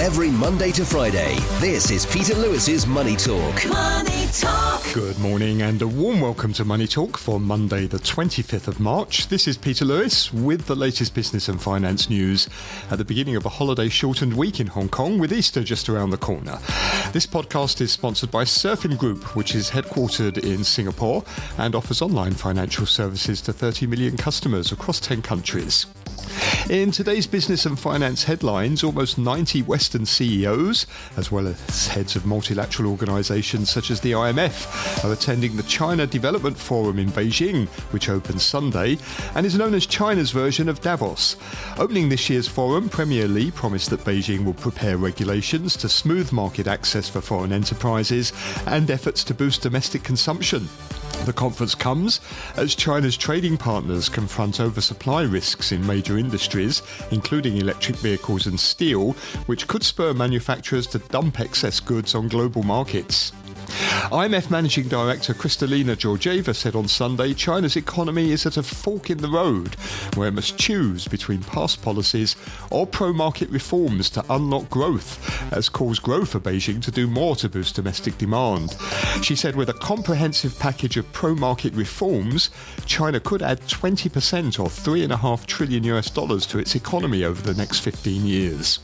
Every Monday to Friday, this is Peter Lewis's Money Talk. Money Talk. Good morning and a warm welcome to Money Talk for Monday the 25th of March. This is Peter Lewis with the latest business and finance news at the beginning of a holiday-shortened week in Hong Kong with Easter just around the corner. This podcast is sponsored by Surfin Group, which is headquartered in Singapore and offers online financial services to 30 million customers across 10 countries. In today's business and finance headlines, almost 90 Western CEOs, as well as heads of multilateral organisations such as the IMF, are attending the China Development Forum in Beijing, which opens Sunday and is known as China's version of Davos. Opening this year's forum, Premier Li promised that Beijing will prepare regulations to smooth market access for foreign enterprises and efforts to boost domestic consumption. The conference comes as China's trading partners confront oversupply risks in major industries, including electric vehicles and steel, which could spur manufacturers to dump excess goods on global markets. IMF Managing Director Kristalina Georgieva said on Sunday China's economy is at a fork in the road, where it must choose between past policies or pro-market reforms to unlock growth, as calls grow for Beijing to do more to boost domestic demand. She said with a comprehensive package of pro-market reforms, China could add 20% or $3.5 trillion to its economy over the next 15 years.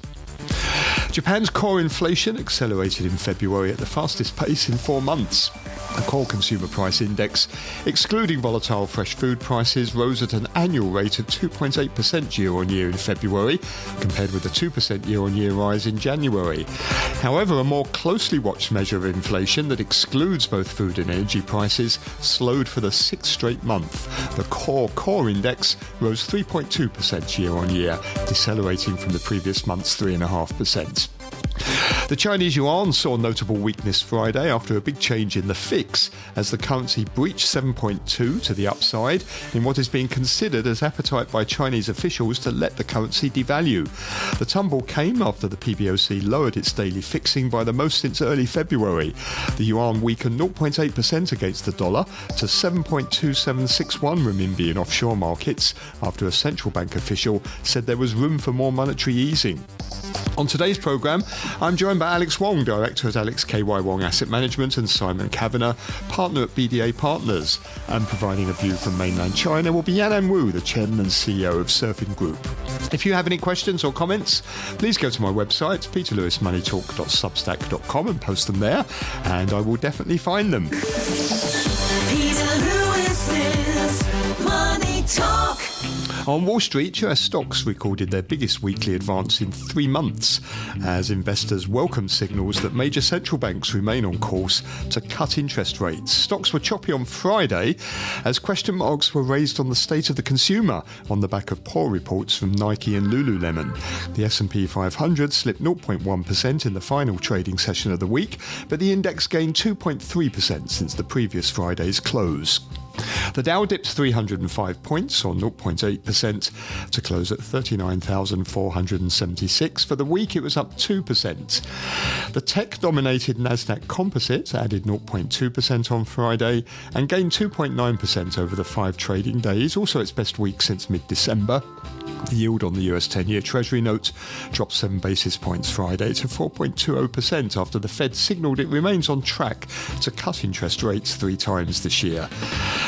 Japan's core inflation accelerated in February at the fastest pace in 4 months. The core consumer price index, excluding volatile fresh food prices, rose at an annual rate of 2.8% year-on-year in February, compared with a 2% year-on-year rise in January. However, a more closely watched measure of inflation that excludes both food and energy prices slowed for the 6th straight month. The core index rose 3.2% year-on-year, decelerating from the previous month's 3.5%. The Chinese yuan saw notable weakness Friday after a big change in the fix as the currency breached 7.2 to the upside in what is being considered as appetite by Chinese officials to let the currency devalue. The tumble came after the PBOC lowered its daily fixing by the most since early February. The yuan weakened 0.8% against the dollar to 7.2761 renminbi in offshore markets after a central bank official said there was room for more monetary easing. On today's programme, I'm joined by Alex Wong, Director at Alex KY Wong Asset Management, and Simon Kavanagh, Partner at BDA Partners. And providing a view from mainland China will be Yanan, the Chairman and CEO of Surfin Group. If you have any questions or comments, please go to my website, peterlewismoneytalk.substack.com, and post them there, and I will definitely find them. Peter Lewis's Money Talk. On Wall Street, US stocks recorded their biggest weekly advance in 3 months as investors welcomed signals that major central banks remain on course to cut interest rates. Stocks were choppy on Friday as question marks were raised on the state of the consumer on the back of poor reports from Nike and Lululemon. The S&P 500 slipped 0.1% in the final trading session of the week, but the index gained 2.3% since the previous Friday's close. The Dow dipped 305 points, or 0.8%, to close at 39,476. For the week, it was up 2%. The tech-dominated Nasdaq Composite added 0.2% on Friday and gained 2.9% over the 5 trading days, also its best week since mid-December. The yield on the US 10-year Treasury note dropped 7 basis points Friday to 4.20% after the Fed signalled it remains on track to cut interest rates 3 times this year.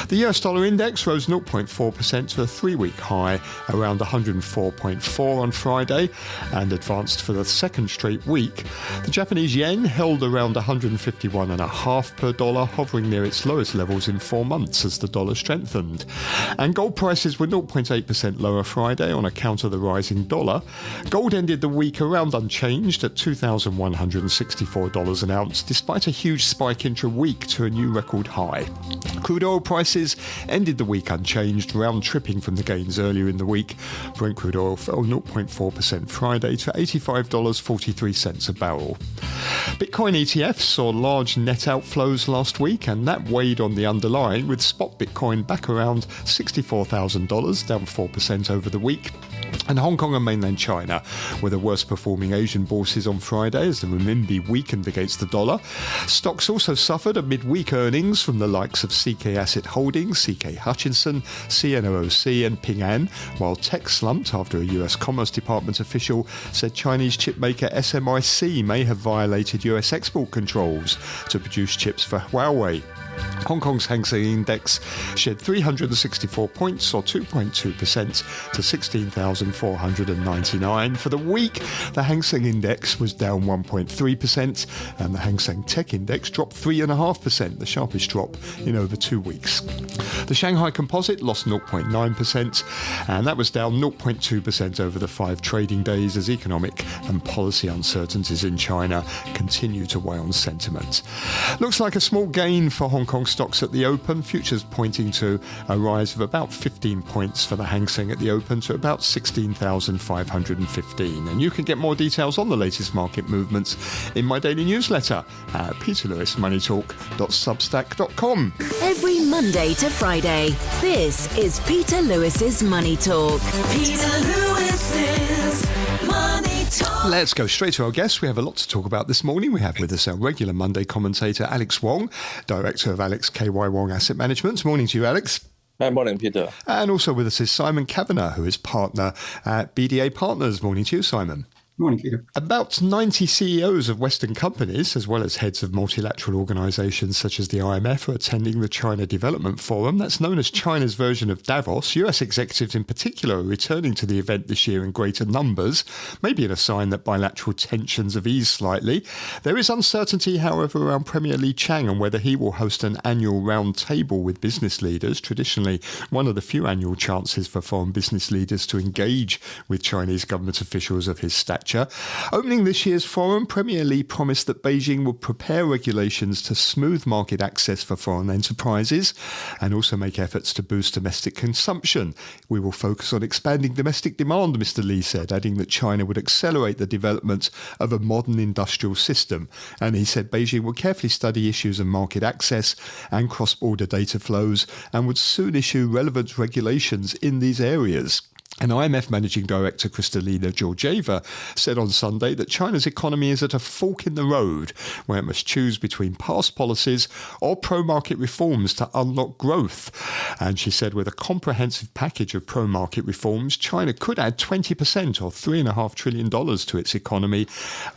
The US dollar index rose 0.4% to a 3-week high around 104.4 on Friday and advanced for the 2nd straight week. The Japanese yen held around 151.5 per dollar, hovering near its lowest levels in 4 months as the dollar strengthened. And gold prices were 0.8% lower Friday on account of the rising dollar. Gold ended the week around unchanged at $2,164 an ounce, despite a huge spike intra-week to a new record high. Crude oil prices ended the week unchanged, round-tripping from the gains earlier in the week. Brent crude oil fell 0.4% Friday to $85.43 a barrel. Bitcoin ETFs saw large net outflows last week, and that weighed on the underlying, with spot Bitcoin back around $64,000, down 4% over the week. And Hong Kong and mainland China were the worst performing Asian bourses on Friday as the renminbi weakened against the dollar. Stocks also suffered amid weak earnings from the likes of CK Asset Holdings, CK Hutchinson, CNOOC and Ping An, while tech slumped after a US Commerce Department official said Chinese chipmaker SMIC may have violated US export controls to produce chips for Huawei. Hong Kong's Hang Seng Index shed 364 points, or 2.2%, to 16,499. For the week, the Hang Seng Index was down 1.3%, and the Hang Seng Tech Index dropped 3.5%, the sharpest drop in over 2 weeks. The Shanghai Composite lost 0.9%, and that was down 0.2% over the 5 trading days as economic and policy uncertainties in China continue to weigh on sentiment. Looks like a small gain for Hong Kong stocks at the open, futures pointing to a rise of about 15 points for the Hang Seng at the open to about 16,515. And you can get more details on the latest market movements in my daily newsletter at peterlewismoneytalk.substack.com. Every Monday to Friday, this is Peter Lewis's Money Talk. Peter Lewis's Money Talk. Let's go straight to our guests. We have a lot to talk about this morning. We have with us our regular Monday commentator, Alex Wong, Director of Alex KY Wong Asset Management. Morning to you, Alex. Hi, morning, Peter. And also with us is Simon Kavanagh, who is partner at BDA Partners. Morning to you, Simon. Morning, Peter. About 90 CEOs of Western companies, as well as heads of multilateral organisations such as the IMF, are attending the China Development Forum. That's known as China's version of Davos. US executives in particular are returning to the event this year in greater numbers, maybe in a sign that bilateral tensions have eased slightly. There is uncertainty, however, around Premier Li Qiang and whether he will host an annual round table with business leaders, traditionally one of the few annual chances for foreign business leaders to engage with Chinese government officials of his stature. Opening this year's forum, Premier Li promised that Beijing would prepare regulations to smooth market access for foreign enterprises and also make efforts to boost domestic consumption. We will focus on expanding domestic demand, Mr. Li said, adding that China would accelerate the development of a modern industrial system. And he said Beijing would carefully study issues of market access and cross-border data flows and would soon issue relevant regulations in these areas. And IMF Managing Director Kristalina Georgieva said on Sunday that China's economy is at a fork in the road where it must choose between past policies or pro-market reforms to unlock growth. And she said with a comprehensive package of pro-market reforms, China could add 20% or $3.5 trillion to its economy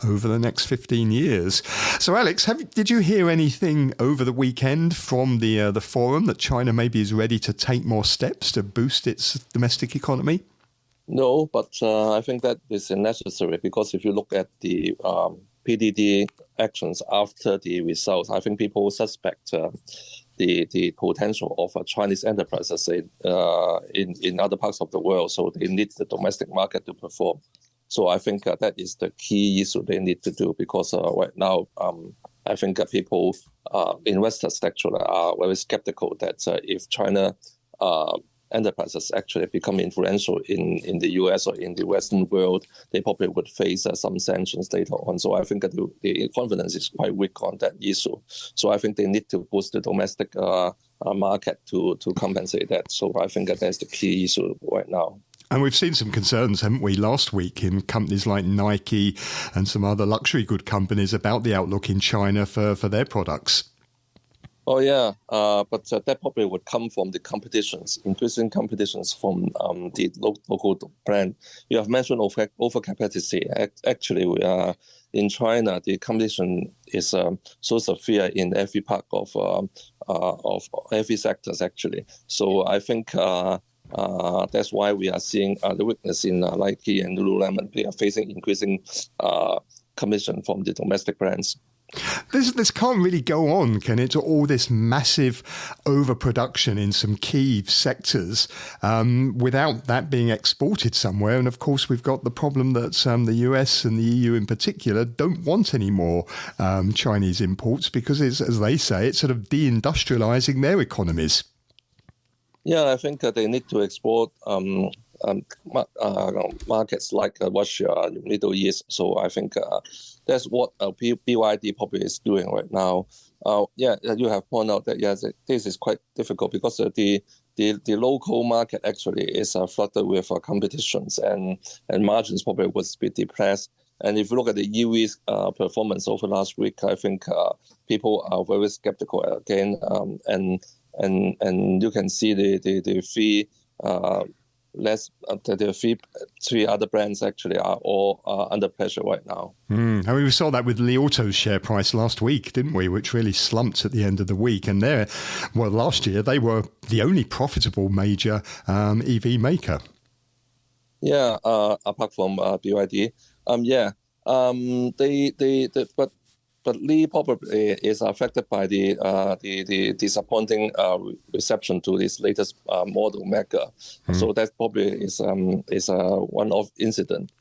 over the next 15 years. So Alex, did you hear anything over the weekend from the forum that China maybe is ready to take more steps to boost its domestic economy? No, but I think that is necessary because if you look at the PDD actions after the results, I think people suspect the potential of Chinese enterprises in other parts of the world. So they need the domestic market to perform. So I think that is the key issue they need to do because right now I think people, investors actually are very skeptical that if China enterprises actually become influential in the US or in the Western world, they probably would face some sanctions later on. So I think that the confidence is quite weak on that issue. So I think they need to boost the domestic market to compensate that. So I think that that's the key issue right now. And we've seen some concerns, haven't we, last week in companies like Nike and some other luxury good companies about the outlook in China for their products. Oh, yeah, but that probably would come from the competitions, increasing competitions from the local brand. You have mentioned overcapacity. Actually, in China, the competition is so severe in every part of every sectors, actually. So I think that's why we are seeing the weakness in Nike and Lululemon. They are facing increasing commission from the domestic brands. This can't really go on, can it? All this massive overproduction in some key sectors without that being exported somewhere. And of course, we've got the problem that the US and the EU in particular don't want any more Chinese imports because, as they say, it's sort of deindustrializing their economies. Yeah, I think they need to export markets like Russia, Middle East. So I think that's what BYD probably is doing right now. You have pointed out that yes, this is quite difficult because the the local market actually is flooded with competitions, and margins probably would be depressed. And if you look at the EV's performance over last week, I think people are very skeptical again, and you can see the three other brands actually are all under pressure right now. And we saw that with Li Auto's share price last week, didn't we? Which really slumped at the end of the week. And last year they were the only profitable major EV maker. Yeah, apart from BYD. But Li probably is affected by the disappointing reception to this latest model Mega. So that probably is a one-off incident.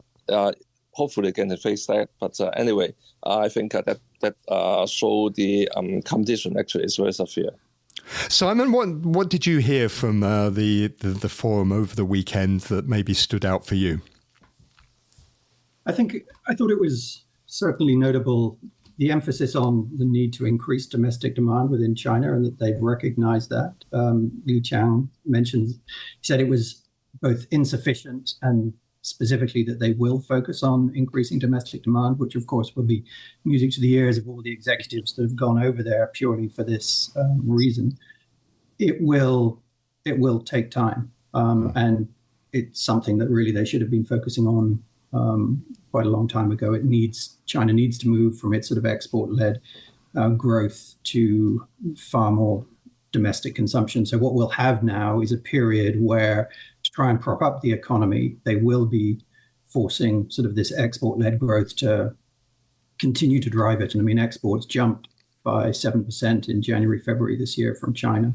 Hopefully can face that. But anyway, I think that show the competition actually is very severe. Simon, what did you hear from the forum over the weekend that maybe stood out for you? I thought it was certainly notable the emphasis on the need to increase domestic demand within China, and that they've recognized that. Liu Chang he said it was both insufficient and specifically that they will focus on increasing domestic demand, which of course will be music to the ears of all the executives that have gone over there purely for this reason. It will take time, and it's something that really they should have been focusing on quite a long time ago. China needs to move from its sort of export-led growth to far more domestic consumption. So what we'll have now is a period where, to try and prop up the economy, they will be forcing sort of this export-led growth to continue to drive it. And I mean, exports jumped by 7% in January, February this year from China,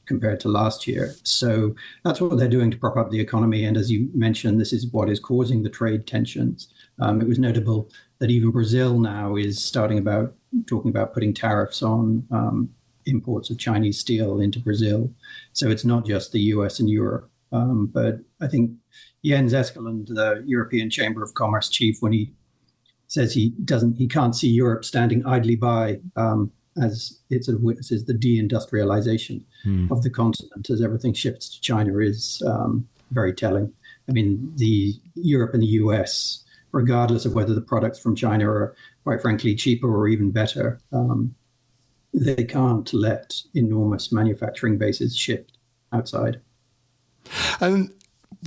compared to last year. So that's what they're doing to prop up the economy. And as you mentioned, this is what is causing the trade tensions. It was notable that even Brazil now is talking about putting tariffs on imports of Chinese steel into Brazil. So it's not just the US and Europe. But I think Jens Eskelund, the European Chamber of Commerce chief, when he says he can't see Europe standing idly by as it sort of witnesses the deindustrialization of the continent as everything shifts to China, is very telling. I mean, the Europe and the US, regardless of whether the products from China are, quite frankly, cheaper or even better, they can't let enormous manufacturing bases shift outside. And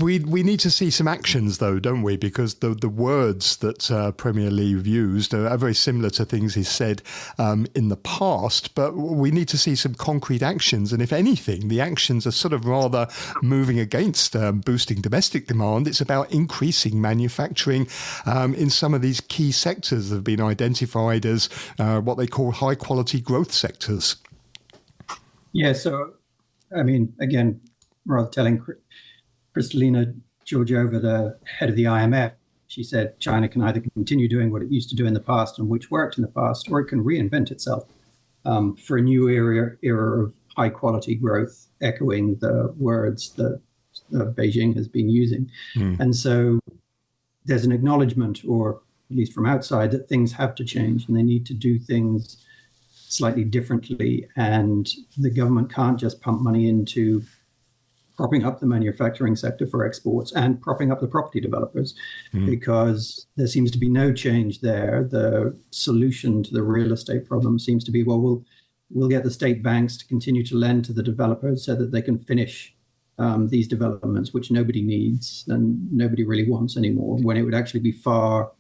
we need to see some actions, though, don't we? Because the words that Premier Li used are very similar to things he's said in the past, but we need to see some concrete actions. And if anything, the actions are sort of rather moving against boosting domestic demand. It's about increasing manufacturing in some of these key sectors that have been identified as what they call high-quality growth sectors. Yeah, so, I mean, again, rather telling, Kristalina Georgieva, the head of the IMF, she said China can either continue doing what it used to do in the past and which worked in the past, or it can reinvent itself for a new era of high quality growth, echoing the words that Beijing has been using. And so there's an acknowledgement, or at least from outside, that things have to change and they need to do things slightly differently. And the government can't just pump money into propping up the manufacturing sector for exports and propping up the property developers, because there seems to be no change there. The solution to the real estate problem seems to be, well, we'll get the state banks to continue to lend to the developers so that they can finish these developments, which nobody needs and nobody really wants anymore, when it would actually be far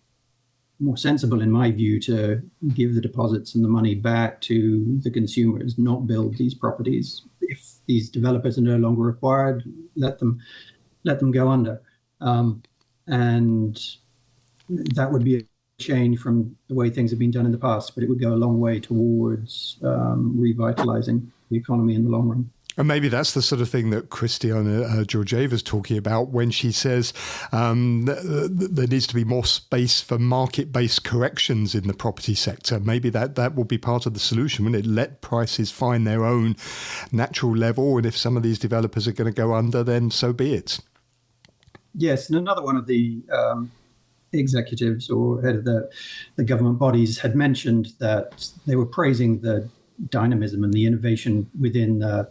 more sensible, in my view, to give the deposits and the money back to the consumers, not build these properties. If these developers are no longer required, let them go under. And that would be a change from the way things have been done in the past, but it would go a long way towards revitalizing the economy in the long run. And maybe that's the sort of thing that Kristalina Georgieva is talking about when she says there needs to be more space for market-based corrections in the property sector. Maybe that will be part of the solution, wouldn't it? Let prices find their own natural level, and if some of these developers are going to go under, then so be it. Yes, and another one of the executives or head of the government bodies had mentioned that they were praising the dynamism and the innovation within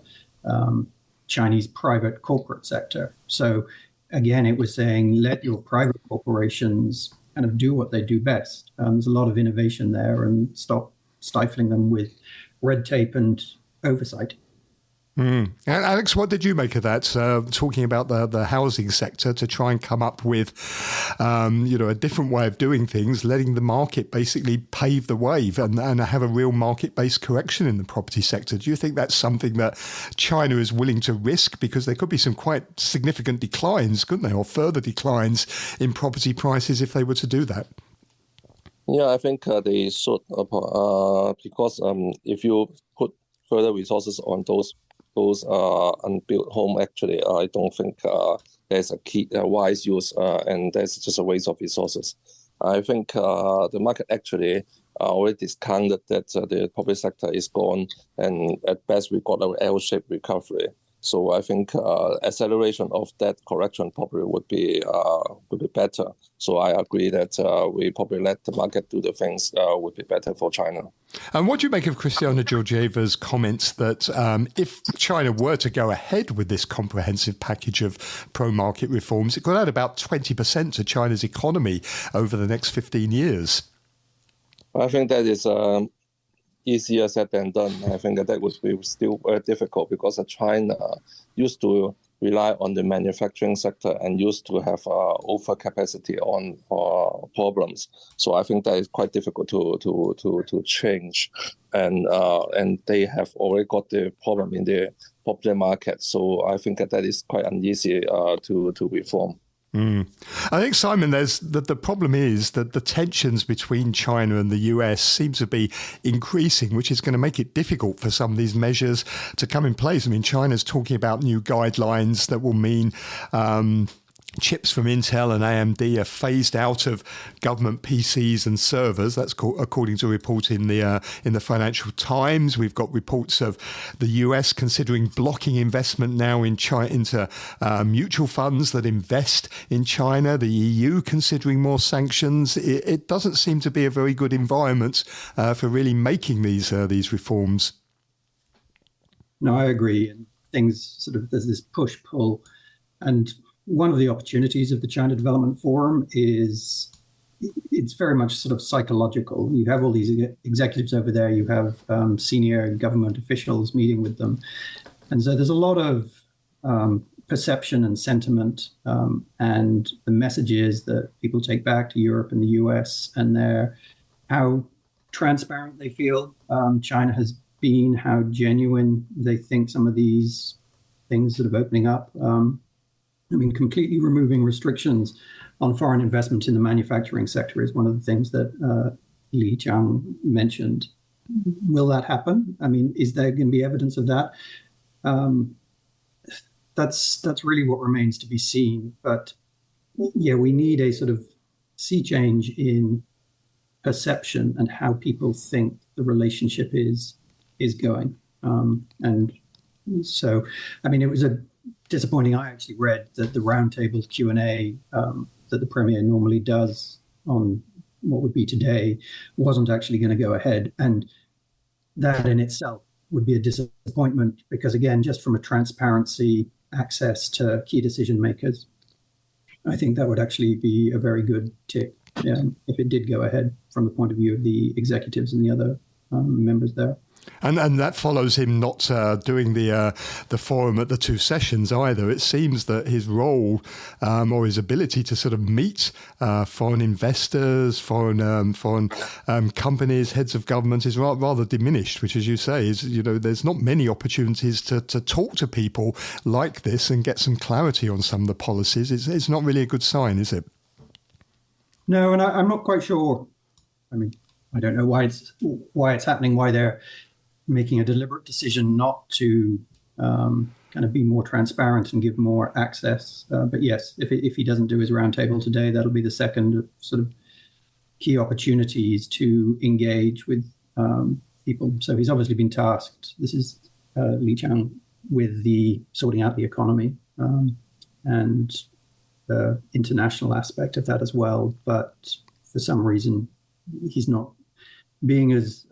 Chinese private corporate sector. So again, it was saying, let your private corporations kind of do what they do best. There's a lot of innovation there, and stop stifling them with red tape and oversight. And Alex, what did you make of that? Talking about the housing sector to try and come up with, a different way of doing things, letting the market basically pave the way and have a real market-based correction in the property sector. Do you think that's something that China is willing to risk? Because there could be some quite significant declines, couldn't there, or further declines in property prices if they were to do that? Yeah, I think they should, because if you put further resources on those unbuilt home, actually, I don't think there's a key wise use, and there's just a waste of resources. I think the market actually already discounted that the public sector is gone, and at best we got an L-shaped recovery. So I think acceleration of that correction probably would be better. So I agree that we probably let the market do the things would be better for China. And what do you make of Christiana Georgieva's comments that if China were to go ahead with this comprehensive package of pro-market reforms, it could add about 20% to China's economy over the next 15 years? I think that is easier said than done. I think that would be still very difficult because China used to rely on the manufacturing sector and used to have overcapacity on problems. So I think that is quite difficult to change, and they have already got the problem in the property market. So I think that is quite uneasy to reform. I think, Simon, the problem is that the tensions between China and the US seem to be increasing, which is going to make it difficult for some of these measures to come in place. I mean, China's talking about new guidelines that will mean chips from Intel and AMD are phased out of government PCs and servers. That's according to a report in the Financial Times. We've got reports of the US considering blocking investment now in China into mutual funds that invest in China. The EU considering more sanctions. It doesn't seem to be a very good environment for really making these reforms. No, I agree. And things there's this push-pull, and one of the opportunities of the China Development Forum is it's very much psychological. You have all these executives over there. You have senior government officials meeting with them. And so there's a lot of perception and sentiment, and the messages that people take back to Europe and the US, and how transparent they feel China has been, how genuine they think some of these things opening up. Completely removing restrictions on foreign investment in the manufacturing sector is one of the things that Li Qiang mentioned. Will that happen? Is there going to be evidence of that? That's really what remains to be seen. But yeah, we need a sea change in perception and how people think the relationship is going. And so, it was disappointing. I actually read that the roundtable Q&A that the Premier normally does on what would be today wasn't actually going to go ahead. And that in itself would be a disappointment because, again, just from a transparency, access to key decision makers, I think that would actually be a very good tick if it did go ahead from the point of view of the executives and the other members there. And that follows him not doing the forum at the two sessions either. It seems that his role or his ability to meet foreign investors, foreign companies, heads of government is rather diminished, which, as you say, is there's not many opportunities to talk to people like this and get some clarity on some of the policies. It's not really a good sign, is it? No, and I'm not quite sure. I don't know why it's happening, why they're making a deliberate decision not to be more transparent and give more access. But yes, if he doesn't do his roundtable today, that'll be the second key opportunities to engage with people. So he's obviously been tasked. This is Li Qiang with the sorting out the economy and the international aspect of that as well. But for some reason, he's not being as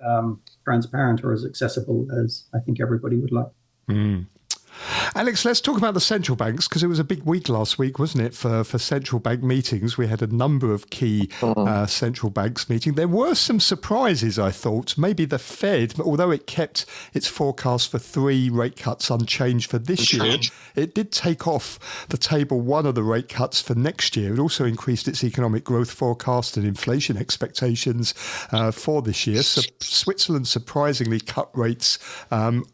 transparent or as accessible as I think everybody would like. Alex, let's talk about the central banks, because it was a big week last week, wasn't it, for central bank meetings? We had a number of key central banks meeting. There were some surprises, I thought. Maybe the Fed, although it kept its forecast for 3 rate cuts unchanged for this year, it did take off the table one of the rate cuts for next year. It also increased its economic growth forecast and inflation expectations for this year. So Switzerland surprisingly cut rates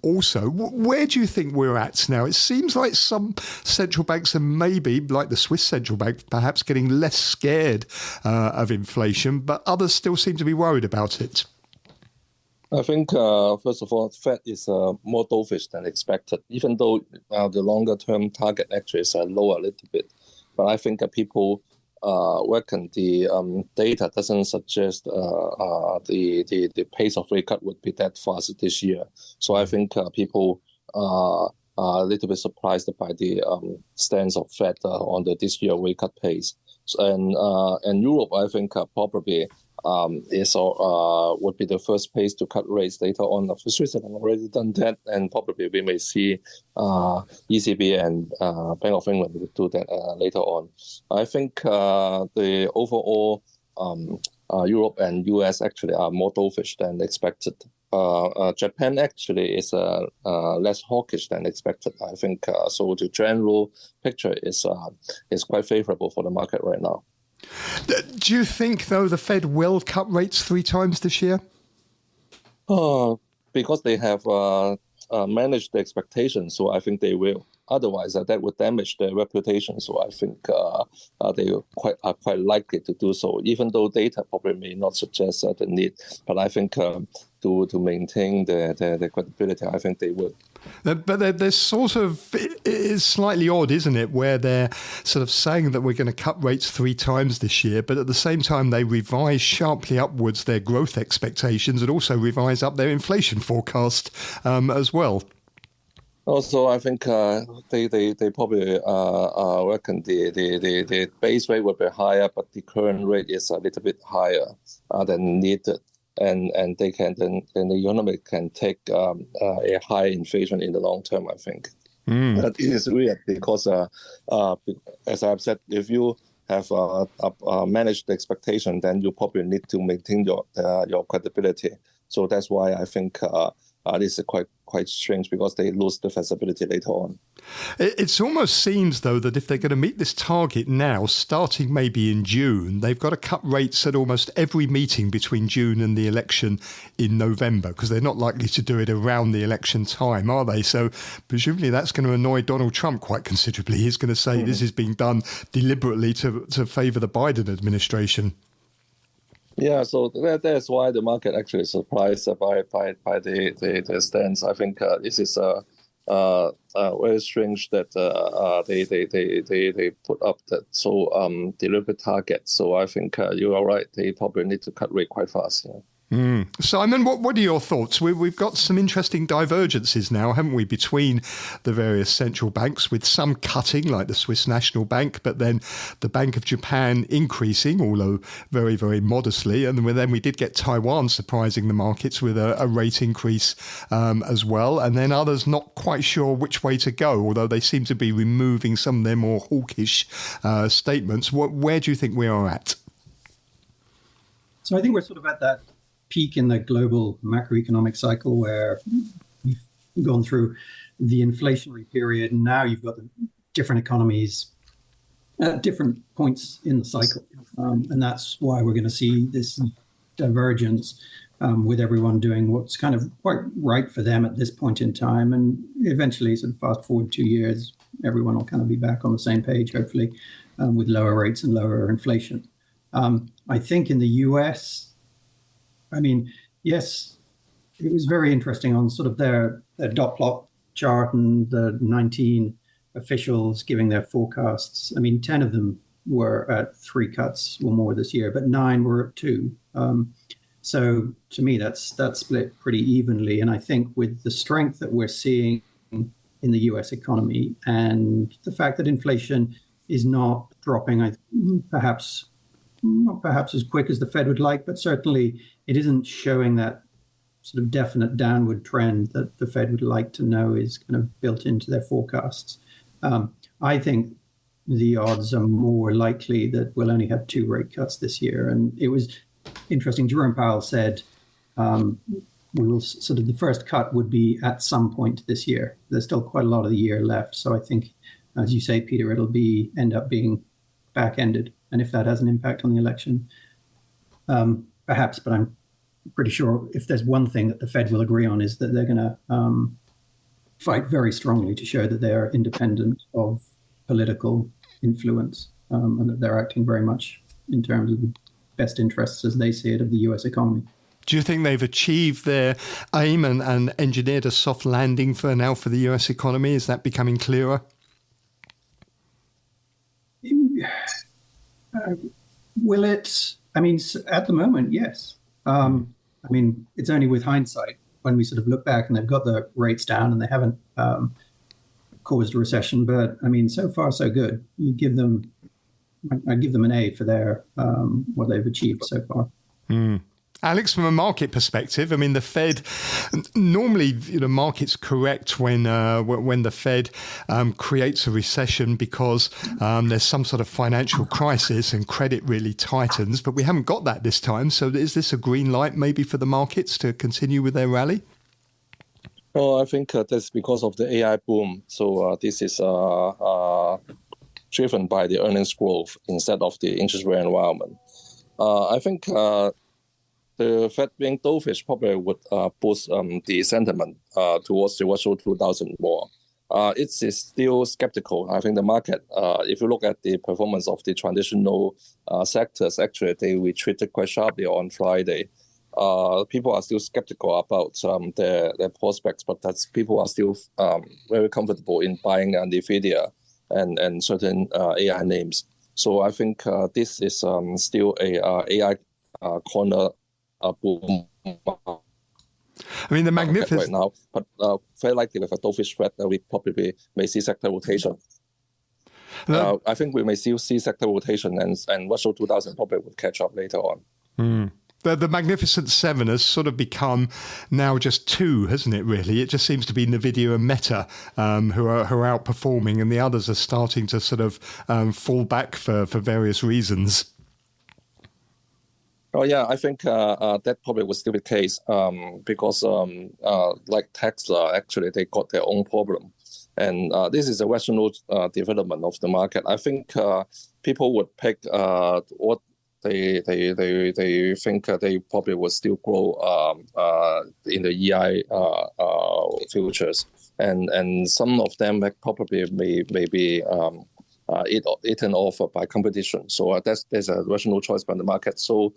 also. Where do you think we're at now? It seems like some central banks are maybe, like the Swiss central bank, perhaps getting less scared of inflation, but others still seem to be worried about it. I think, first of all, Fed is more dovish than expected, even though the longer-term target actually is lower a little bit. But I think people reckon the data doesn't suggest the pace of rate cut would be that fast this year. So I think people are a little bit surprised by the stance of Fed on the this year rate cut pace. And Europe, I think, probably would be the first place to cut rates later on. Switzerland already done that, and probably we may see ECB and Bank of England will do that later on. I think the overall Europe and US actually are more dovish than expected. Japan actually is less hawkish than expected. I think so. The general picture is quite favorable for the market right now. Do you think, though, the Fed will cut rates 3 times this year? Because they have managed the expectations, so I think they will. Otherwise, that would damage their reputation. So I think they are quite likely to do so, even though data probably may not suggest the need. But I think to maintain the credibility, I think they would. But they're sort of, it's slightly odd, isn't it, where they're sort of saying that we're going to cut rates 3 times this year, but at the same time they revise sharply upwards their growth expectations and also revise up their inflation forecast as well. Also, I think they probably reckon the base rate will be higher, but the current rate is a little bit higher than needed. And they can then the economy can take a high inflation in the long term, I think. But it is weird because, as I've said, if you have managed the expectation, then you probably need to maintain your credibility. So that's why I think this is quite strange, because they lose the feasibility later on. It almost seems, though, that if they're going to meet this target now, starting maybe in June, they've got to cut rates at almost every meeting between June and the election in November, because they're not likely to do it around the election time, are they? So presumably that's going to annoy Donald Trump quite considerably. He's going to say this is being done deliberately to favour the Biden administration. Yeah, so that's why the market actually is surprised by the stance. I think this is very strange that they put up that so deliberate target. So I think you are right. They probably need to cut rate quite fast. Yeah. Simon, what are your thoughts? We've got some interesting divergences now, haven't we, between the various central banks, with some cutting, like the Swiss National Bank, but then the Bank of Japan increasing, although very, very modestly. And then we did get Taiwan surprising the markets with a rate increase as well. And then others not quite sure which way to go, although they seem to be removing some of their more hawkish statements. Where do you think we are at? So I think we're sort of at that peak in the global macroeconomic cycle where you've gone through the inflationary period, and now you've got the different economies at different points in the cycle. And that's why we're going to see this divergence with everyone doing what's kind of quite right for them at this point in time. And eventually, sort of fast forward 2 years, everyone will kind of be back on the same page, hopefully, with lower rates and lower inflation. I think in the US, I mean, yes, it was very interesting on sort of their dot plot chart and the 19 officials giving their forecasts. I mean, 10 of them were at 3 cuts or more this year, but 9 were at 2. So to me, that's split pretty evenly. And I think with the strength that we're seeing in the US economy and the fact that inflation is not dropping, not perhaps as quick as the Fed would like, but certainly it isn't showing that sort of definite downward trend that the Fed would like to know is kind of built into their forecasts. I think the odds are more likely that we'll only have 2 rate cuts this year. And it was interesting. Jerome Powell said we will sort of the first cut would be at some point this year. There's still quite a lot of the year left. So I think, as you say, Peter, it'll end up being back-ended. And if that has an impact on the election, perhaps, but I'm pretty sure if there's one thing that the Fed will agree on is that they're going to fight very strongly to show that they are independent of political influence and that they're acting very much in terms of the best interests as they see it of the US economy. Do you think they've achieved their aim and engineered a soft landing for the US economy? Is that becoming clearer? Will it? I mean, at the moment, yes. I mean, it's only with hindsight when we sort of look back and they've got the rates down and they haven't caused a recession. But I mean, so far so good. I'd give them an A for their what they've achieved so far. Alex, from a market perspective, I mean, the Fed normally, markets correct when the Fed creates a recession because there's some sort of financial crisis and credit really tightens. But we haven't got that this time. So is this a green light maybe for the markets to continue with their rally? Well, I think that's because of the AI boom. So this is driven by the earnings growth instead of the interest rate environment. I think the Fed being dovish probably would boost the sentiment towards the Russell 2000 more. It's still skeptical. I think the market, if you look at the performance of the traditional sectors, actually they retreated quite sharply on Friday. People are still skeptical about their prospects, but people are still very comfortable in buying NVIDIA and certain AI names. So I think this is still a AI corner boom. I mean, the magnificent right now, but very likely with a dovish Fed, we probably may see sector rotation. I think we may still see sector rotation, and Russell 2000 probably will catch up later on. The Magnificent Seven has sort of become now just 2, hasn't it, really? It just seems to be NVIDIA and Meta who are outperforming, and the others are starting to sort of fall back for various reasons. Oh, yeah, I think that probably was still the case because like Tesla, actually, they got their own problem. And this is a rational development of the market. I think people would pick what they think they probably will still grow in the EI futures. And some of them probably may be eaten off by competition. So there's a rational choice by the market. So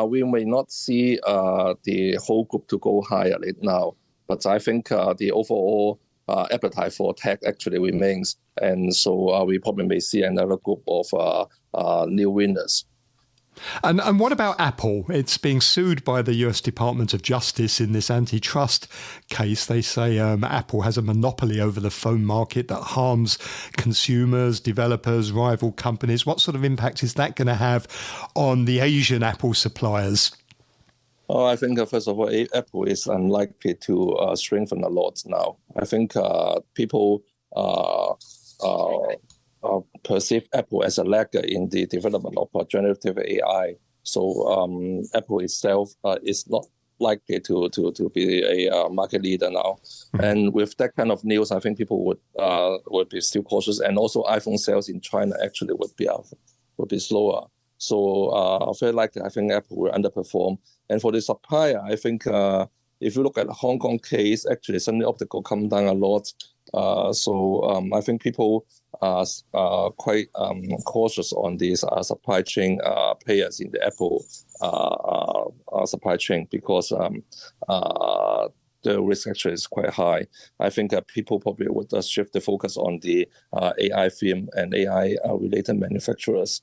we may not see the whole group to go higher right now. But I think the overall appetite for tech actually remains. And so we probably may see another group of new winners. And what about Apple? It's being sued by the US Department of Justice in this antitrust case. They say Apple has a monopoly over the phone market that harms consumers, developers, rival companies. What sort of impact is that going to have on the Asian Apple suppliers? Oh, I think, first of all, Apple is unlikely to strengthen a lot now. I think people perceive Apple as a laggard in the development of generative AI. So Apple itself is not likely to be a market leader now. And with that kind of news, I think people would be still cautious. And also iPhone sales in China actually would be slower. So very likely, I think Apple will underperform. And for the supplier, I think if you look at the Hong Kong case, actually Sunny Optical come down a lot. So I think people are quite cautious on these supply chain players in the Apple supply chain because the risk actually is quite high. I think people probably would shift the focus on the AI film and AI related manufacturers.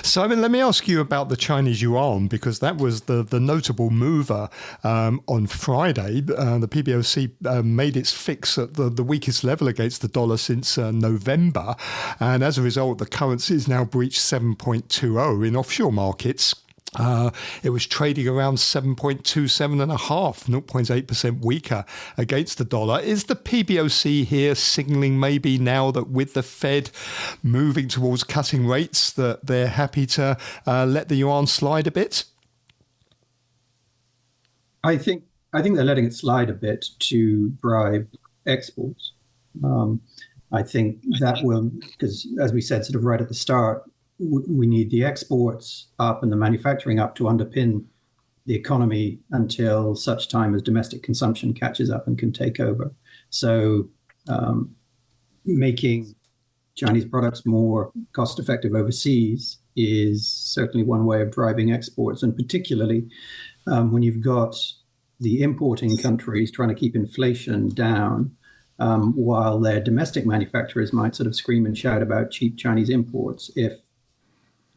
Simon, let me ask you about the Chinese yuan, because that was the notable mover on Friday. The PBOC made its fix at the weakest level against the dollar since November. And as a result, the currency has now breached 7.20 in offshore markets. It was trading around 7.27 and a half, 0.8% weaker against the dollar. Is the PBOC here signalling maybe now that with the Fed moving towards cutting rates that they're happy to let the yuan slide a bit? I think they're letting it slide a bit to drive exports. I think that will, because as we said sort of right at the start, we need the exports up and the manufacturing up to underpin the economy until such time as domestic consumption catches up and can take over. So making Chinese products more cost effective overseas is certainly one way of driving exports, and particularly when you've got the importing countries trying to keep inflation down, while their domestic manufacturers might sort of scream and shout about cheap Chinese imports. If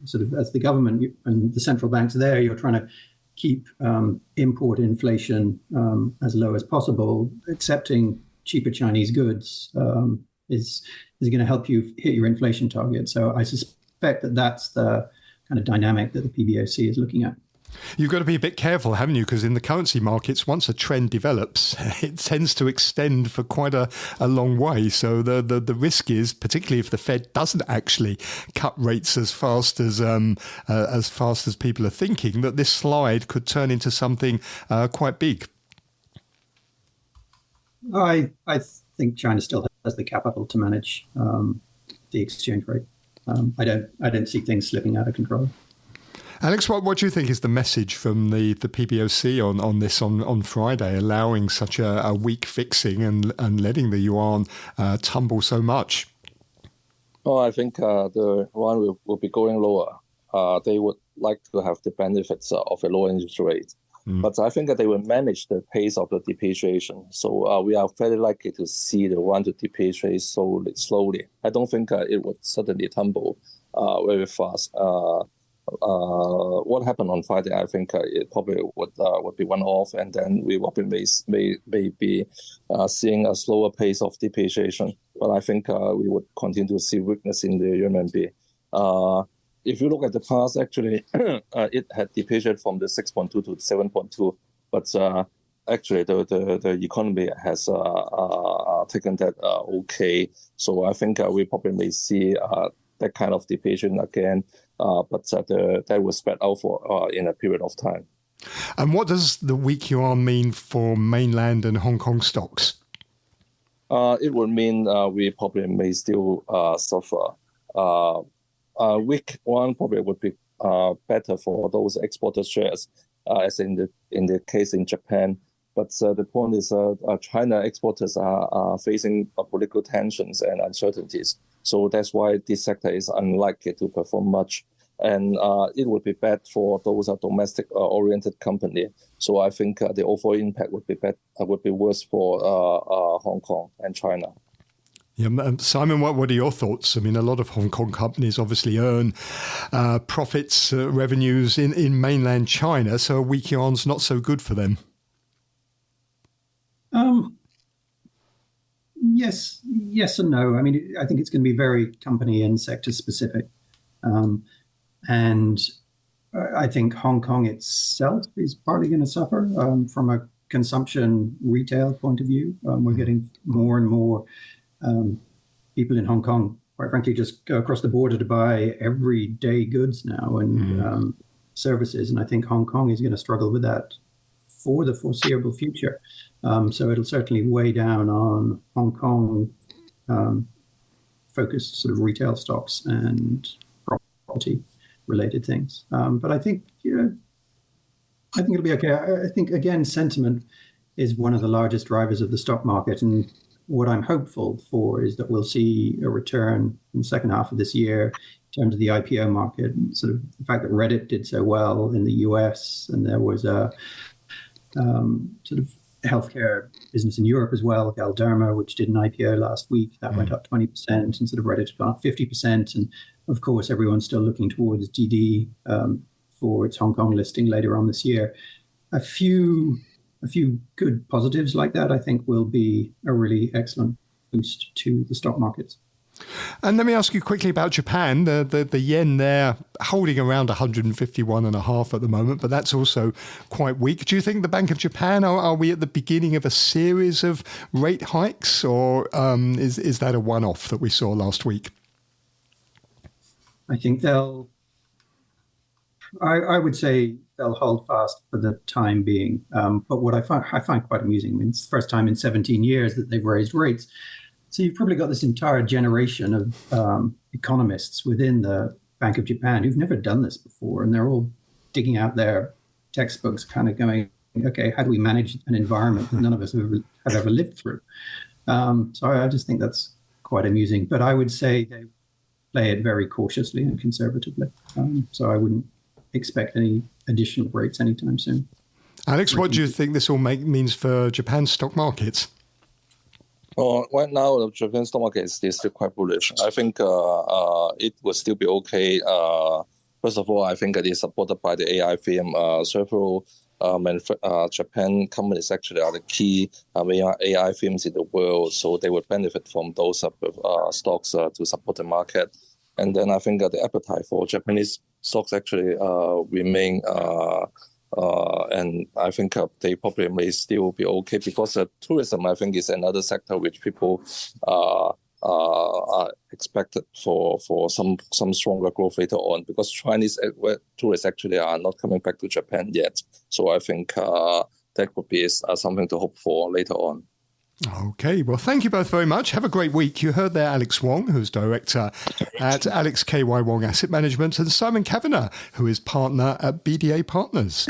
sort of as the government and the central banks there, you're trying to keep import inflation as low as possible, accepting cheaper Chinese goods is going to help you hit your inflation target. So I suspect that that's the kind of dynamic that the PBOC is looking at. You've got to be a bit careful, haven't you? Because in the currency markets, once a trend develops, it tends to extend for quite a long way. So the risk is, particularly if the Fed doesn't actually cut rates as fast as people are thinking, that this slide could turn into something quite big. I think China still has the capital to manage the exchange rate. I don't see things slipping out of control. Alex, what do you think is the message from the PBOC on this on Friday, allowing such a weak fixing and letting the yuan tumble so much? Oh, I think the yuan will be going lower. They would like to have the benefits of a low interest rate. But I think that they will manage the pace of the depreciation. So we are very likely to see the yuan to depreciate slowly. I don't think it would suddenly tumble very fast. What happened on Friday, I think it probably would be one-off, and then we probably may be seeing a slower pace of depreciation. But I think we would continue to see weakness in the renminbi. If you look at the past, actually, it had depreciated from the 6.2 to 7.2, but actually the economy has taken that okay. So I think we probably may see that kind of depreciation again. But that will spread out for in a period of time. And what does the weak yuan mean for mainland and Hong Kong stocks? It would mean we probably may still suffer. Weak yuan probably would be better for those exporter shares, as in the case in Japan. But the point is, China exporters are facing political tensions and uncertainties. So that's why this sector is unlikely to perform much. And it would be bad for those domestic-oriented companies. So I think the overall impact would be worse for Hong Kong and China. Yeah, Simon, what are your thoughts? I mean, a lot of Hong Kong companies obviously earn profits, revenues in mainland China, so a weak yuan's not so good for them. Yes and no. I mean, I think it's going to be very company and sector specific. And I think Hong Kong itself is partly going to suffer from a consumption retail point of view. We're getting more and more people in Hong Kong, quite frankly, just go across the border to buy everyday goods now and services. And I think Hong Kong is going to struggle with that for the foreseeable future. So it'll certainly weigh down on Hong Kong focused sort of retail stocks and property related things. But I think it'll be okay. I think, again, sentiment is one of the largest drivers of the stock market. And what I'm hopeful for is that we'll see a return in the second half of this year in terms of the IPO market. And sort of the fact that Reddit did so well in the US, and there was a sort of healthcare business in Europe as well, Galderma, which did an IPO last week, that went up 20%, and sort of Reddit gone up 50%. And of course, everyone's still looking towards DD for its Hong Kong listing later on this year. A few good positives like that, I think, will be a really excellent boost to the stock markets. And let me ask you quickly about Japan. The yen there holding around 151.5 at the moment, but that's also quite weak. Do you think the Bank of Japan, are we at the beginning of a series of rate hikes, or is that a one-off that we saw last week? I think I would say they'll hold fast for the time being. But what I find quite amusing, I mean, it's the first time in 17 years that they've raised rates. So you've probably got this entire generation of economists within the Bank of Japan who've never done this before, and they're all digging out their textbooks, kind of going, okay, how do we manage an environment that none of us have ever lived through? So I just think that's quite amusing. But I would say they play it very cautiously and conservatively. So I wouldn't expect any additional rates anytime soon. Alex, what do you think this all means for Japan's stock markets? Right now, the Japan stock market is still quite bullish. I think it will still be okay. First of all, I think it is supported by the AI theme. Several Japan companies actually are the key AI themes in the world, so they will benefit from those stocks to support the market. And then I think the appetite for Japanese stocks actually remain. And I think they probably may still be okay because tourism, I think, is another sector which people are expected for some stronger growth later on, because Chinese tourists actually are not coming back to Japan yet. So I think that could be something to hope for later on. Okay, well, thank you both very much. Have a great week. You heard there Alex Wong, who's director at Alex K.Y. Wong Asset Management, and Simon Kavanagh, who is partner at BDA Partners.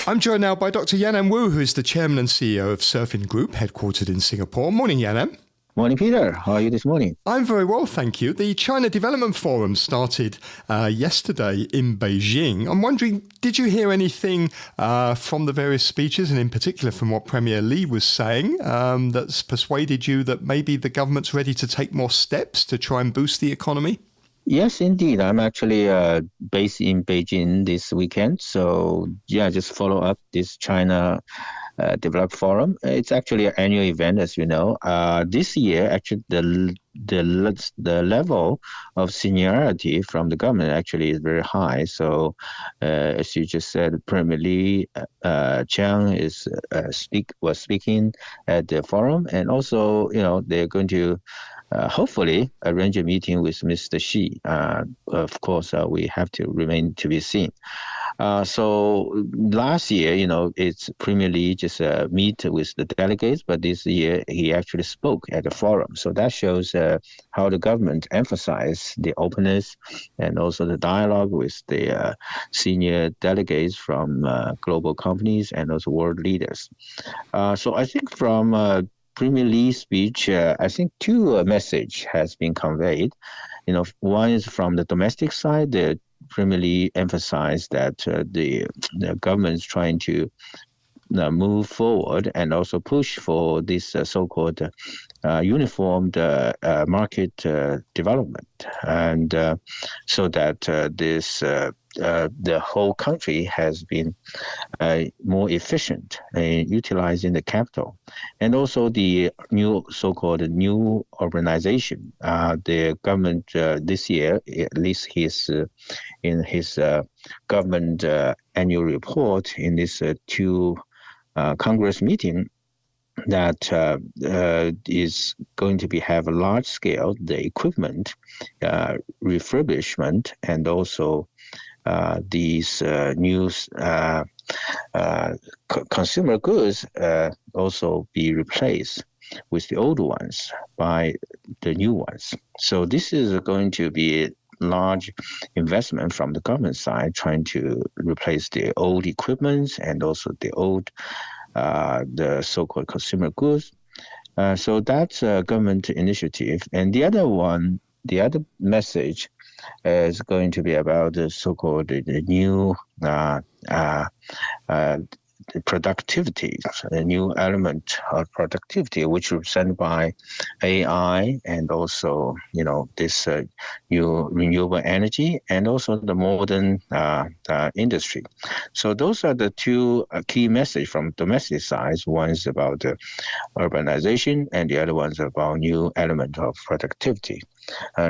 I'm joined now by Dr. Yanan Wu, who is the chairman and CEO of Surfin Group, headquartered in Singapore. Morning, Yanan. Morning, Peter. How are you this morning? I'm very well, thank you. The China Development Forum started yesterday in Beijing. I'm wondering, did you hear anything from the various speeches, and in particular from what Premier Li was saying, that's persuaded you that maybe the government's ready to take more steps to try and boost the economy? Yes, indeed. I'm actually based in Beijing this weekend. So, just follow up this China Development Forum. It's actually an annual event, as you know. This year, actually, the level of seniority from the government actually is very high. So, as you just said, Premier Li Chang was speaking at the forum, and also, they're going to hopefully arrange a meeting with Mr. Xi. Of course, we have to remain to be seen. So last year, it's Premier Li just meet with the delegates, but this year he actually spoke at the forum. So that shows how the government emphasized the openness and also the dialogue with the senior delegates from global companies and also world leaders. So I think from Premier Li's speech, I think two message has been conveyed. One is from the domestic side. The Premier Li emphasized that the government is trying to move forward and also push for this so-called uniformed market development, and so that the whole country has been more efficient in utilizing the capital, and also the new so-called new urbanization. The government this year, at least in his government annual report in this two Congress meeting, that is going to have a large scale the equipment refurbishment, and also these new consumer goods also be replaced with the old ones by the new ones. So this is going to be a large investment from the government side, trying to replace the old equipment and also the old the so-called consumer goods. So that's a government initiative. And the other message is going to be about the so-called the new the productivity, a new element of productivity, which is represented by AI and also, this new renewable energy and also the modern industry. So those are the two key messages from domestic side. One is about urbanization, and the other one is about new element of productivity.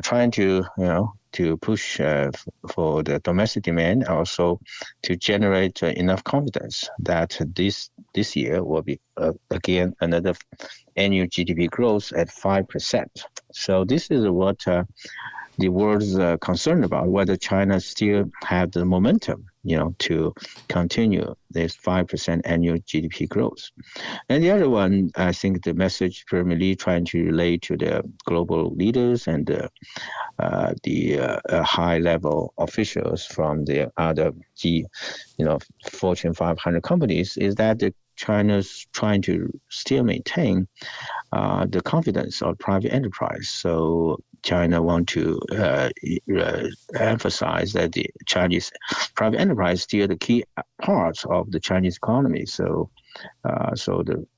Trying to push for the domestic demand, also to generate enough confidence that this year will be again another annual GDP growth at 5%. So this is what the world is concerned about, whether China still have the momentum, to continue this 5% annual GDP growth. And the other one, I think the message primarily trying to relate to the global leaders and the high-level officials from the other Fortune 500 companies is that China's trying to still maintain the confidence of private enterprise. So China want to emphasize that the Chinese private enterprise is still the key part of the Chinese economy. So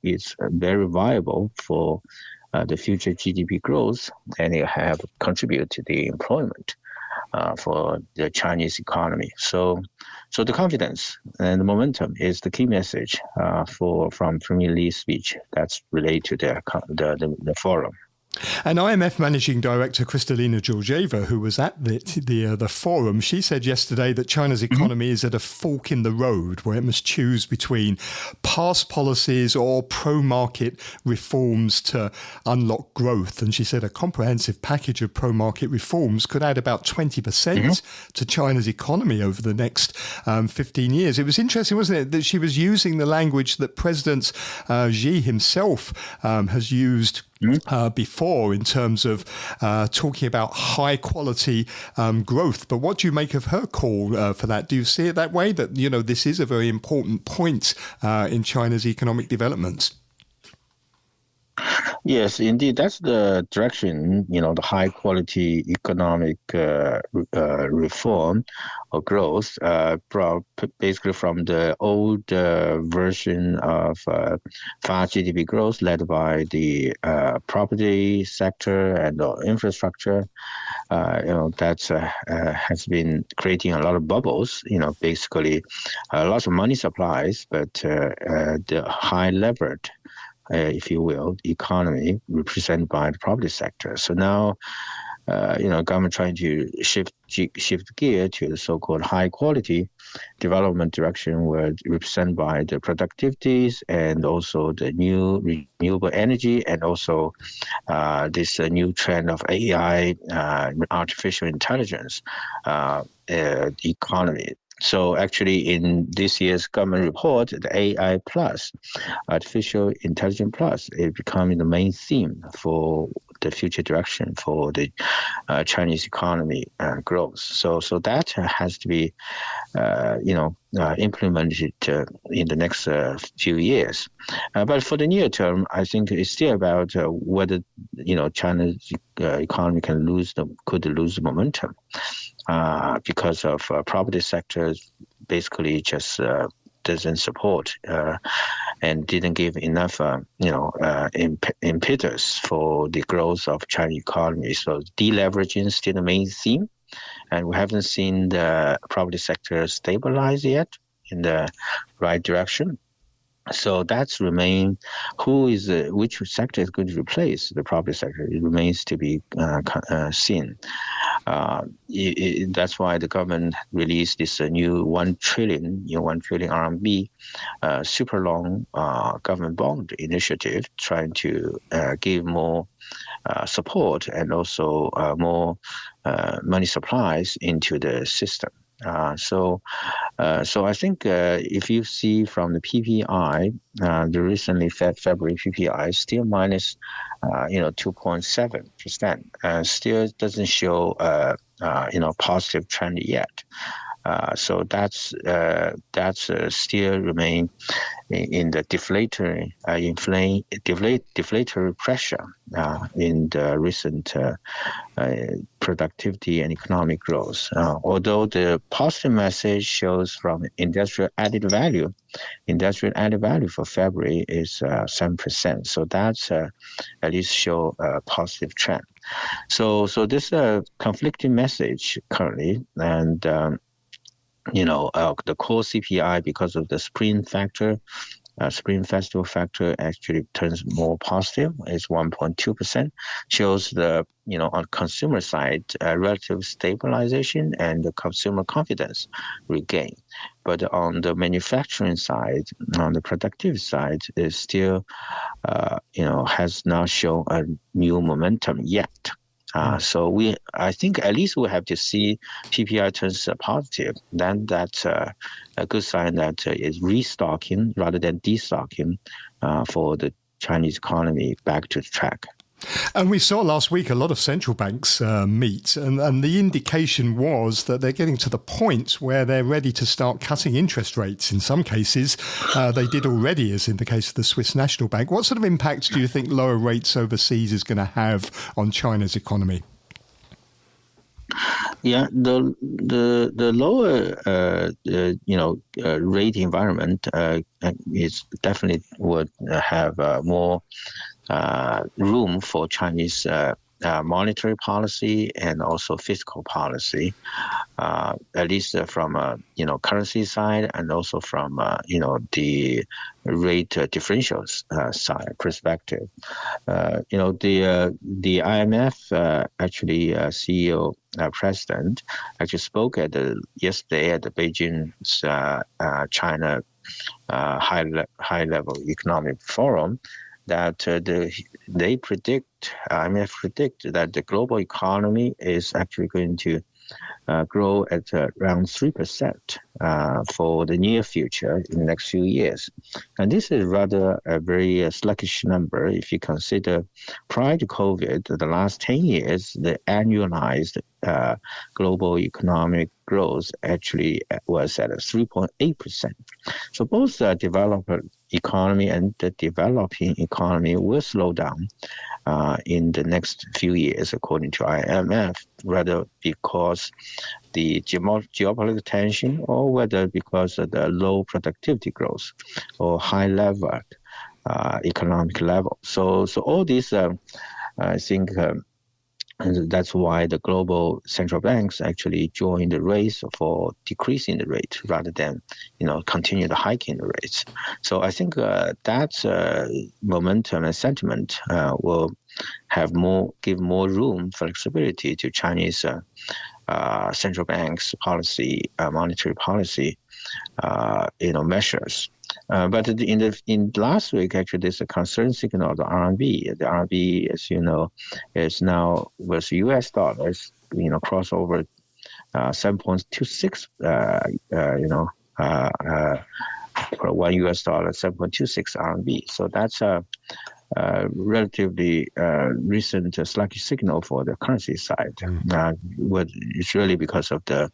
it's very viable for the future GDP growth, and it have contributed to the employment for the Chinese economy. So the confidence and the momentum is the key message from Premier Li's speech that's related to the forum. And IMF Managing Director Kristalina Georgieva, who was at the forum, she said yesterday that China's economy is at a fork in the road where it must choose between past policies or pro-market reforms to unlock growth. And she said a comprehensive package of pro-market reforms could add about 20% to China's economy over the next 15 years. It was interesting, wasn't it, that she was using the language that President Xi himself has used before in terms of talking about high quality growth. But what do you make of her call for that? Do you see it that way, that, this is a very important point in China's economic development? Yes, indeed. That's the direction, the high quality economic reform or growth, basically from the old version of fast GDP growth led by the property sector and infrastructure. That has been creating a lot of bubbles, basically lots of money supplies, but the high levered if you will, economy represented by the property sector. So now, government trying to shift gear to the so-called high-quality development direction, where represented by the productivities and also the new renewable energy, and also this new trend of AI, artificial intelligence economy. So actually in this year's government report, the AI plus, artificial intelligence plus, is becoming the main theme for the future direction for the Chinese economy growth. So that has to be, implemented in the next few years. But for the near term, I think it's still about whether, China's economy could lose the momentum. Because of property sectors basically just doesn't support and didn't give enough, impetus for the growth of Chinese economy. So deleveraging is still the main theme, and we haven't seen the property sector stabilize yet in the right direction. So that's remain. Which sector is going to replace the property sector? It remains to be seen. That's why the government released this new 1 trillion RMB super long government bond initiative, trying to give more support and also more money supplies into the system. So I think if you see from the PPI, the recently February PPI is still minus, 2.7%. Still doesn't show, positive trend yet. So that's still remain in the deflationary pressure in the recent productivity and economic growth. Although the positive message shows from industrial added value for February is 7%. So that's at least show a positive trend. So this conflicting message currently, and the core CPI, because of the Spring Festival factor, actually turns more positive. It's 1.2%, shows the on consumer side relative stabilization and the consumer confidence regain. But on the manufacturing side, on the productive side, is still has not shown a new momentum yet. So I think at least we have to see PPI turns positive. Then that's a good sign that is restocking rather than destocking for the Chinese economy back to track. And we saw last week a lot of central banks meet, and the indication was that they're getting to the point where they're ready to start cutting interest rates. In some cases, they did already, as in the case of the Swiss National Bank. What sort of impact do you think lower rates overseas is going to have on China's economy? Yeah, the lower rate environment is definitely would have more room for Chinese monetary policy and also fiscal policy, at least from currency side and also from the rate differentials side perspective. The IMF actually CEO president actually spoke yesterday at the Beijing's China high level economic forum, that IMF predict that the global economy is actually going to grow at around 3% for the near future in the next few years. And this is rather a very sluggish number if you consider prior to COVID, the last 10 years, the annualized global economic growth actually was at 3.8%. So both the developed economy and the developing economy will slow down in the next few years, according to IMF, whether because the geopolitical tension or whether because of the low productivity growth or high level economic level. So all these, I think, and that's why the global central banks actually join the race for decreasing the rate rather than, continue the hiking the rates. So I think that momentum and sentiment will give more room, flexibility to Chinese central banks' policy, monetary policy, measures. But in last week, actually, there's a concern signal of the RMB. The RMB, as you know, is now with US dollars, cross over 7.26, for $1 US, 7.26 RMB. So that's a relatively recent sluggish signal for the currency side. It's really because of the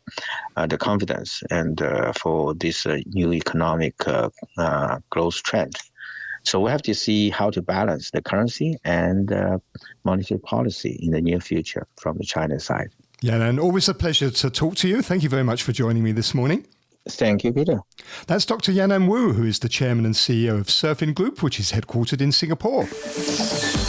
confidence and for this new economic growth trend. So we have to see how to balance the currency and monetary policy in the near future from the China side. Yanan, always a pleasure to talk to you. Thank you very much for joining me this morning. Thank you, Peter. That's Dr. Yanan Wu, who is the chairman and CEO of Surfin Group, which is headquartered in Singapore.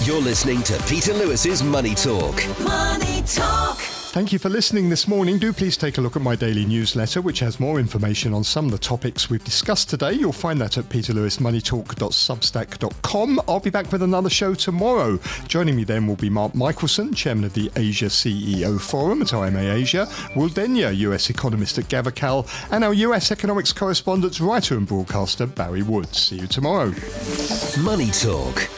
You're listening to Peter Lewis's Money Talk. Money Talk. Thank you for listening this morning. Do please take a look at my daily newsletter, which has more information on some of the topics we've discussed today. You'll find that at peterlewismoneytalk.substack.com. I'll be back with another show tomorrow. Joining me then will be Mark Michelson, chairman of the Asia CEO Forum at IMA Asia, Will Denya, US economist at Gavacal, and our US economics correspondent, writer and broadcaster Barry Woods. See you tomorrow. Money Talk